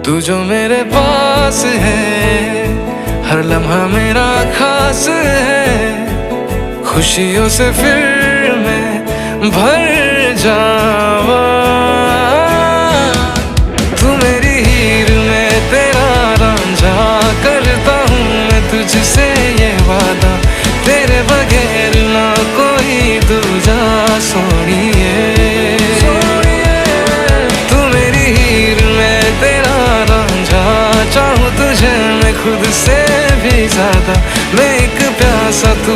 तू जो मेरे पास है, हर लम्हा मेरा खास है। खुशियों से फिर मैं भर जावा। तू मेरी हीर में तेरा रांझा, करता हूँ मैं तुझसे ये वादा, तेरे बगैर ना कोई दूजा सोनिए। तू मेरी हीर में तेरा रांझा, चाहूँ तुझे मैं खुद से भी ज्यादा। मैं एक प्यासा तू